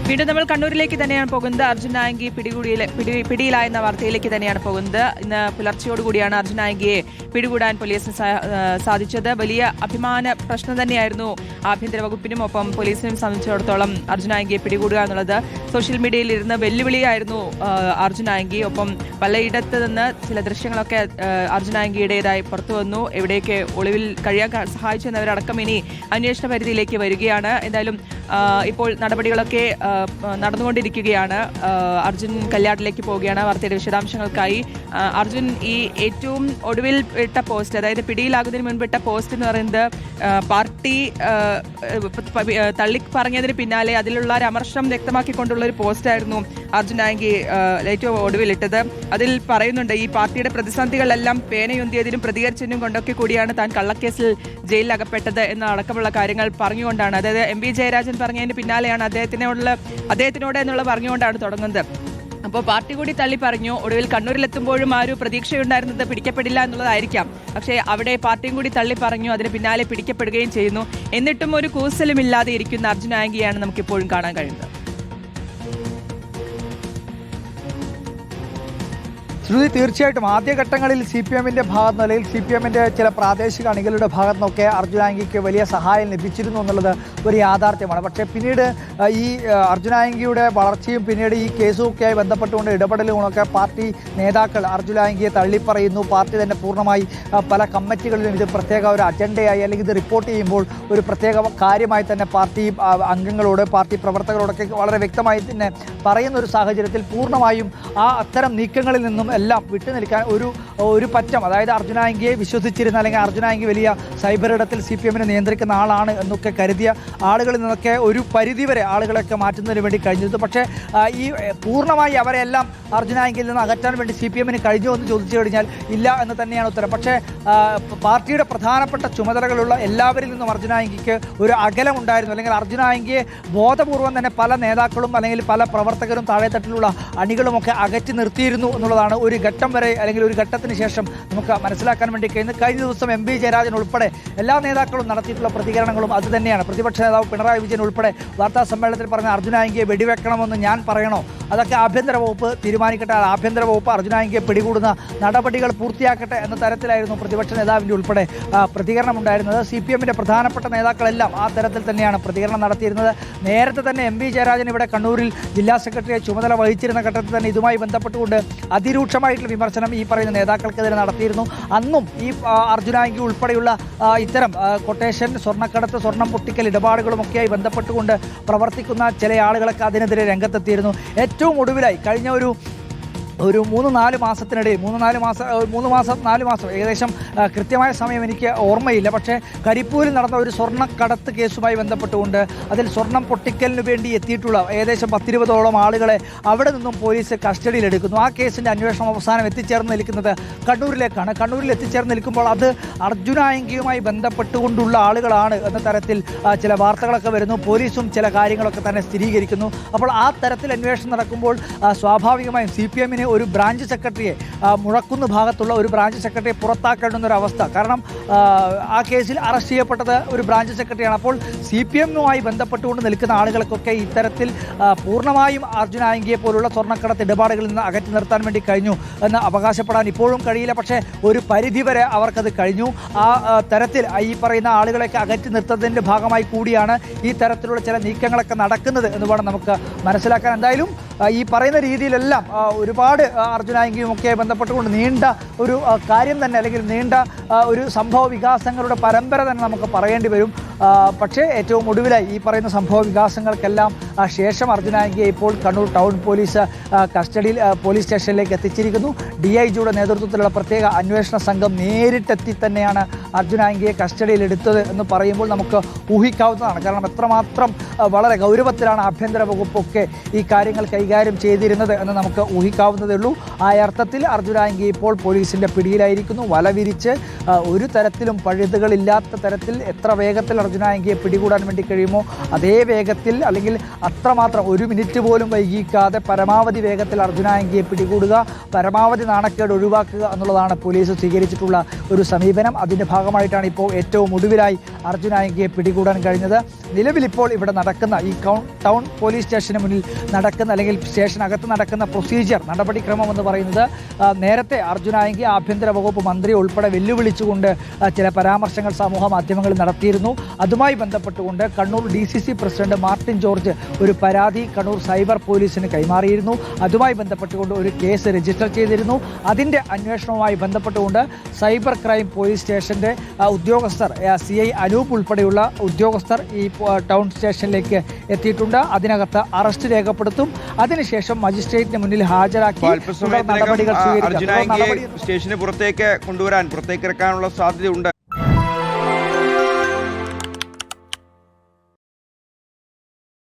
വീണ്ടും നമ്മൾ കണ്ണൂരിലേക്ക് തന്നെയാണ് പോകുന്നത്. അർജുൻ നായങ്കിയെ പിടിയിലായെന്ന വാർത്തയിലേക്ക് തന്നെയാണ് പോകുന്നത്. ഇന്ന് പുലർച്ചയോടുകൂടിയാണ് അർജുൻ നായങ്കിയെ പിടികൂടാൻ പോലീസിന് സാധിച്ചത്. വലിയ അഭിമാന പ്രശ്നം തന്നെയായിരുന്നു ആഭ്യന്തര വകുപ്പിനും ഒപ്പം പോലീസിനും സംബന്ധിച്ചിടത്തോളം അർജുൻ നായങ്കിയെ പിടികൂടുക എന്നുള്ളത്. സോഷ്യൽ മീഡിയയിൽ ഇരുന്ന് വെല്ലുവിളിയായിരുന്നു അർജുൻ നായങ്കി. ഒപ്പം പലയിടത്ത് നിന്ന് ചില ദൃശ്യങ്ങളൊക്കെ അർജുൻ നായങ്കിയുടേതായി പുറത്തു വന്നു. എവിടേക്ക് ഒളിവിൽ കഴിയാൻ സഹായിച്ചെന്നവരടക്കം ഇനി അന്വേഷണ പരിധിയിലേക്ക് വരികയാണ്. എന്തായാലും ഇപ്പോൾ നടപടികളൊക്കെ നടന്നുകൊണ്ടിരിക്കുകയാണ്. അർജുൻ കല്യാട്ടിലേക്ക് പോവുകയാണ്. വാർത്തയുടെ വിശദാംശങ്ങൾക്കായി അർജുൻ ഈ ഏറ്റവും ഒടുവിൽ ഇട്ട പോസ്റ്റ്, അതായത് പിടിയിലാകുന്നതിന് മുൻപ് ഇട്ട പോസ്റ്റ് എന്ന് പറയുന്നത് പാർട്ടി തള്ളി പറഞ്ഞതിന് പിന്നാലെ അതിലുള്ള ഒരു അമർഷം വ്യക്തമാക്കിക്കൊണ്ടുള്ള ഒരു പോസ്റ്റായിരുന്നു അർജുൻ നായങ്കി ഏറ്റവും ഒടുവിലിട്ടത്. അതിൽ പറയുന്നുണ്ട്, ഈ പാർട്ടിയുടെ പ്രതിസന്ധികളെല്ലാം പേനയുന്തിയതിനും പ്രതികരിച്ചതിനും കൊണ്ടൊക്കെ കൂടിയാണ് താൻ കള്ളക്കേസിൽ ജയിലിൽ അകപ്പെട്ടത് എന്ന അടക്കമുള്ള കാര്യങ്ങൾ പറഞ്ഞുകൊണ്ടാണ്, അതായത് MV ജയരാജൻ പറഞ്ഞതിന് പിന്നാലെയാണ് അദ്ദേഹത്തിനോട് എന്നുള്ള പറഞ്ഞുകൊണ്ടാണ് തുടങ്ങുന്നത്. അപ്പോൾ പാർട്ടി കൂടി തള്ളി പറഞ്ഞു. ഒടുവിൽ കണ്ണൂരിലെത്തുമ്പോഴും ആ ഒരു പ്രതീക്ഷയുണ്ടായിരുന്നത് പിടിക്കപ്പെടില്ല എന്നുള്ളതായിരിക്കാം. പക്ഷേ അവിടെ പാർട്ടിയും കൂടി തള്ളി പറഞ്ഞു, അതിന് പിന്നാലെ പിടിക്കപ്പെടുകയും ചെയ്യുന്നു. എന്നിട്ടും ഒരു കൂസലുമില്ലാതെ ഇരിക്കുന്ന അർജുൻ നായങ്കിയാണ് നമുക്കിപ്പോഴും കാണാൻ കഴിയുന്നത്. ശ്രുതി, തീർച്ചയായിട്ടും ആദ്യഘട്ടങ്ങളിൽ CPM-ന്റെ ഭാഗത്ത് നിലയിൽ CPM-ന്റെ ചില പ്രാദേശിക അണികളുടെ ഭാഗത്തു നിന്നൊക്കെ അർജുൻ നായങ്കിക്ക് വലിയ സഹായം ലഭിച്ചിരുന്നു എന്നുള്ളത് ഒരു യാഥാർത്ഥ്യമാണ്. പക്ഷേ പിന്നീട് ഈ അർജുൻ നായങ്കിയുടെ വളർച്ചയും പിന്നീട് ഈ കേസുമൊക്കെയായി ബന്ധപ്പെട്ടുകൊണ്ട് ഇടപെടലുകളൊക്കെ പാർട്ടി നേതാക്കൾ അർജുൻ നായങ്കിയെ തള്ളിപ്പറയുന്നു. പാർട്ടി തന്നെ പൂർണ്ണമായി പല കമ്മിറ്റികളിലും ഇത് പ്രത്യേക ഒരു അജണ്ടയായി അല്ലെങ്കിൽ ഇത് റിപ്പോർട്ട് ചെയ്യുമ്പോൾ ഒരു പ്രത്യേക കാര്യമായി തന്നെ പാർട്ടി അംഗങ്ങളോട് പാർട്ടി പ്രവർത്തകരോടൊക്കെ വളരെ വ്യക്തമായി തന്നെ പറയുന്ന ഒരു സാഹചര്യത്തിൽ പൂർണ്ണമായും അത്തരം നീക്കങ്ങളിൽ നിന്നും എല്ലാം വിട്ടുനിൽക്കാൻ ഒരു പറ്റം, അതായത് അർജുൻ നായങ്കിയെ വിശ്വസിച്ചിരുന്ന അല്ലെങ്കിൽ അർജുൻ നായങ്കി വലിയ സൈബർ ഇടത്തിൽ CPM-നെ നിയന്ത്രിക്കുന്ന ആളാണ് എന്നൊക്കെ കരുതിയ ആളുകളിൽ നിന്നൊക്കെ ഒരു പരിധിവരെ ആളുകളൊക്കെ മാറ്റുന്നതിന് വേണ്ടി കഴിഞ്ഞിരുന്നു. പക്ഷേ ഈ പൂർണ്ണമായി അവരെല്ലാം അർജുൻ നായങ്കിയിൽ നിന്ന് അകറ്റാൻ വേണ്ടി CPM-ന് കഴിഞ്ഞു എന്ന് ചോദിച്ചു കഴിഞ്ഞാൽ ഇല്ല എന്ന് തന്നെയാണ് ഉത്തരം. പക്ഷേ പാർട്ടിയുടെ പ്രധാനപ്പെട്ട ചുമതലകളുള്ള എല്ലാവരിൽ നിന്നും അർജുൻ നായങ്കിക്ക് ഒരു അകലമുണ്ടായിരുന്നു. അല്ലെങ്കിൽ അർജുൻ നായങ്കിയെ ബോധപൂർവം തന്നെ പല നേതാക്കളും അല്ലെങ്കിൽ പല പ്രവർത്തകരും താഴെത്തട്ടിലുള്ള അണികളുമൊക്കെ അകറ്റി നിർത്തിയിരുന്നു എന്നുള്ളതാണ് ഒരു ഘട്ടം വരെ അല്ലെങ്കിൽ ഒരു ഘട്ടത്തിന് ശേഷം നമുക്ക് മനസ്സിലാക്കാൻ വേണ്ടി കഴിയുന്നത്. കഴിഞ്ഞ ദിവസം MV ജയരാജൻ ഉൾപ്പെടെ എല്ലാ നേതാക്കളും നടത്തിയിട്ടുള്ള പ്രതികരണങ്ങളും അത് തന്നെയാണ്. പ്രതിപക്ഷ നേതാവ് പിണറായി വിജയൻ ഉൾപ്പെടെ വാർത്താ സമ്മേളനത്തിൽ പറഞ്ഞ അർജുൻ നായങ്കിയെ വെടിവെക്കണമെന്ന് ഞാൻ പറയണോ, അതൊക്കെ ആഭ്യന്തര വകുപ്പ് തീരുമാനിക്കട്ടെ, ആഭ്യന്തര വകുപ്പ് അർജുൻ നായങ്കിയെ പിടികൂടുന്ന നടപടികൾ പൂർത്തിയാക്കട്ടെ എന്ന തരത്തിലായിരുന്നു പ്രതിപക്ഷ നേതാവിൻ്റെ ഉൾപ്പെടെ പ്രതികരണം ഉണ്ടായിരുന്നത്. CPM-ന്റെ പ്രധാനപ്പെട്ട നേതാക്കളെല്ലാം ആ തരത്തിൽ തന്നെയാണ് പ്രതികരണം നടത്തിയിരുന്നത്. നേരത്തെ തന്നെ MV ജയരാജൻ ഇവിടെ കണ്ണൂരിൽ ജില്ലാ സെക്രട്ടറിയെ ചുമതല വഹിച്ചിരുന്ന ഘട്ടത്തിൽ തന്നെ ഇതുമായി ബന്ധപ്പെട്ടുകൊണ്ട് അതിരൂക്ഷമായിട്ടുള്ള വിമർശനം ഈ പറയുന്ന നേതാക്കൾക്കെതിരെ നടത്തിയിരുന്നു. അന്നും ഈ അർജുൻ നായങ്കി ഉൾപ്പെടെയുള്ള ഇത്തരം കൊട്ടേഷൻ, സ്വർണ്ണക്കടത്ത്, സ്വർണം പൊട്ടിക്കൽ ഇടപാടുകളുമൊക്കെയായി ബന്ധപ്പെട്ടുകൊണ്ട് പ്രവർത്തിക്കുന്ന ചില ആളുകളൊക്കെ അതിനെതിരെ രംഗത്തെത്തിയിരുന്നു. ഏറ്റവും ഒടുവിലായി കഴിഞ്ഞ ഒരു 3-4 മാസത്തിനിടയിൽ 4 മാസം ഏകദേശം കൃത്യമായ സമയം എനിക്ക് ഓർമ്മയില്ല. പക്ഷേ കരിപ്പൂരിൽ നടന്ന ഒരു സ്വർണ്ണക്കടത്ത് കേസുമായി ബന്ധപ്പെട്ടുകൊണ്ട് അതിൽ സ്വർണം പൊട്ടിക്കലിന് വേണ്ടി എത്തിയിട്ടുള്ള ഏകദേശം 10-20ഓളം ആളുകളെ അവിടെ നിന്നും പോലീസ് കസ്റ്റഡിയിലെടുക്കുന്നു. ആ കേസിൻ്റെ അന്വേഷണം അവസാനം എത്തിച്ചേർന്ന് നിൽക്കുന്നത് കണ്ണൂരിലേക്കാണ്. കണ്ണൂരിൽ എത്തിച്ചേർന്ന് നിൽക്കുമ്പോൾ അത് അർജുൻ നായങ്കിയുമായി ബന്ധപ്പെട്ടുകൊണ്ടുള്ള ആളുകളാണ് എന്ന തരത്തിൽ ചില വാർത്തകളൊക്കെ വരുന്നു. പോലീസും ചില കാര്യങ്ങളൊക്കെ തന്നെ സ്ഥിരീകരിക്കുന്നു. അപ്പോൾ ആ തരത്തിൽ അന്വേഷണം നടക്കുമ്പോൾ സ്വാഭാവികമായും CPM-ന് ഒരു ബ്രാഞ്ച് സെക്രട്ടറിയെ മുഴക്കുന്ന ഭാഗത്തുള്ള ഒരു ബ്രാഞ്ച് സെക്രട്ടറിയെ പുറത്താക്കേണ്ടുന്നൊരവസ്ഥ. കാരണം ആ കേസിൽ അറസ്റ്റ് ചെയ്യപ്പെട്ടത് ഒരു ബ്രാഞ്ച് സെക്രട്ടറിയാണ്. അപ്പോൾ CPM-നുമായി ബന്ധപ്പെട്ടുകൊണ്ട് നിൽക്കുന്ന ആളുകൾക്കൊക്കെ ഇത്തരത്തിൽ പൂർണ്ണമായും അർജുൻ നായങ്കിയെ പോലുള്ള സ്വർണ്ണക്കടത്ത് ഇടപാടുകളിൽ നിന്ന് അകറ്റി നിർത്താൻ വേണ്ടി കഴിഞ്ഞു എന്ന് അവകാശപ്പെടാൻ ഇപ്പോഴും കഴിയില്ല. പക്ഷേ ഒരു പരിധിവരെ അവർക്കത് കഴിഞ്ഞു. ആ തരത്തിൽ ഈ പറയുന്ന ആളുകളെയൊക്കെ അകറ്റി നിർത്തുന്നതിൻ്റെ ഭാഗമായി കൂടിയാണ് ഈ തരത്തിലുള്ള ചില നീക്കങ്ങളൊക്കെ നടക്കുന്നത് എന്ന് വേണം നമുക്ക് മനസ്സിലാക്കാൻ. എന്തായാലും ഈ പറയുന്ന രീതിയിലെല്ലാം ഒരുപാട് അർജുൻ നായങ്കിയുമൊക്കെ ബന്ധപ്പെട്ടുകൊണ്ട് നീണ്ട ഒരു കാര്യം തന്നെ അല്ലെങ്കിൽ നീണ്ട ഒരു സംഭവ വികാസങ്ങളുടെ പരമ്പര തന്നെ നമുക്ക് പറയേണ്ടി വരും. പക്ഷേ ഏറ്റവും ഒടുവിലായി ഈ പറയുന്ന സംഭവ വികാസങ്ങൾക്കെല്ലാം ശേഷം അർജുൻ നായങ്കിയെ ഇപ്പോൾ കണ്ണൂർ ടൗൺ പോലീസ് കസ്റ്റഡിയിൽ പോലീസ് സ്റ്റേഷനിലേക്ക് എത്തിച്ചിരിക്കുന്നു. DIGയുടെ നേതൃത്വത്തിലുള്ള പ്രത്യേക അന്വേഷണ സംഘം നേരിട്ടെത്തി തന്നെയാണ് അർജുൻ നായങ്കിയെ കസ്റ്റഡിയിലെടുത്തത് എന്ന് പറയുമ്പോൾ നമുക്ക് ഊഹിക്കാവുന്നതാണ്. കാരണം എത്രമാത്രം വളരെ ഗൗരവത്തിലാണ് ആഭ്യന്തര വകുപ്പൊക്കെ ഈ കാര്യങ്ങൾ കൈകാര്യം ചെയ്തിരുന്നത് എന്ന് നമുക്ക് ഊഹിക്കാവുന്നതേ ഉള്ളൂ. ആ അർത്ഥത്തിൽ അർജുൻ നായങ്കി ഇപ്പോൾ പോലീസിൻ്റെ പിടിയിലായിരിക്കുന്നു. വല വിരിച്ച് ഒരു തരത്തിലും പഴുതുകളില്ലാത്ത തരത്തിൽ എത്ര വേഗത്തിൽ അർജുൻ നായങ്കിയെ പിടികൂടാൻ വേണ്ടി കഴിയുമോ അതേ വേഗത്തിൽ അല്ലെങ്കിൽ അത്രമാത്രം ഒരു മിനിറ്റ് പോലും വൈകിക്കാതെ പരമാവധി വേഗത്തിൽ അർജുനായങ്കിയെ പിടികൂടുക, പരമാവധി നാണക്കേട് ഒഴിവാക്കുക എന്നുള്ളതാണ് പോലീസ് സ്വീകരിച്ചിട്ടുള്ള ഒരു സമീപനം. അതിൻ്റെ ഭാഗമായിട്ടാണ് ഇപ്പോൾ ഏറ്റവും ഒടുവിലായി അർജുനായങ്കിയെ പിടികൂടാൻ കഴിഞ്ഞത്. നിലവിലിപ്പോൾ ഇവിടെ നടക്കുന്ന ഈ ടൗൺ പോലീസ് സ്റ്റേഷന് മുന്നിൽ നടക്കുന്ന അല്ലെങ്കിൽ സ്റ്റേഷനകത്ത് നടക്കുന്ന പ്രൊസീജിയർ നടപടിക്രമം എന്ന് പറയുന്നത് നേരത്തെ അർജുനായങ്കി ആഭ്യന്തര വകുപ്പ് മന്ത്രി ഉൾപ്പെടെ വെല്ലുവിളിച്ചുകൊണ്ട് ചില പരാമർശങ്ങൾ സമൂഹ മാധ്യമങ്ങളിൽ നടത്തിയിരുന്നു. അതുമായി ബന്ധപ്പെട്ടുകൊണ്ട് കണ്ണൂർ DCC പ്രസിഡന്റ് മാർട്ടിൻ ജോർജ് ഒരു പരാതി കണ്ണൂർ സൈബർ പോലീസിന് കൈമാറിയിരുന്നു. അതുമായി ബന്ധപ്പെട്ടുകൊണ്ട് ഒരു കേസ് രജിസ്റ്റർ ചെയ്തിരുന്നു. അതിൻ്റെ അന്വേഷണവുമായി ബന്ധപ്പെട്ടുകൊണ്ട് സൈബർ ക്രൈം പോലീസ് സ്റ്റേഷൻ്റെ ഉദ്യോഗസ്ഥർ CI അനൂപ് ഉൾപ്പെടെയുള്ള ഉദ്യോഗസ്ഥർ ഈ ടൗൺ സ്റ്റേഷനിലേക്ക് എത്തിയിട്ടുണ്ട്. അതിനകത്ത് അറസ്റ്റ് രേഖപ്പെടുത്തും. അതിനുശേഷം മജിസ്ട്രേറ്റിന് മുന്നിൽ ഹാജരാക്കി നടപടികൾ സ്വീകരിക്കും. സ്റ്റേഷന് പുറത്തേക്ക് ഇറക്കാനുള്ള സാധ്യതയുണ്ട്.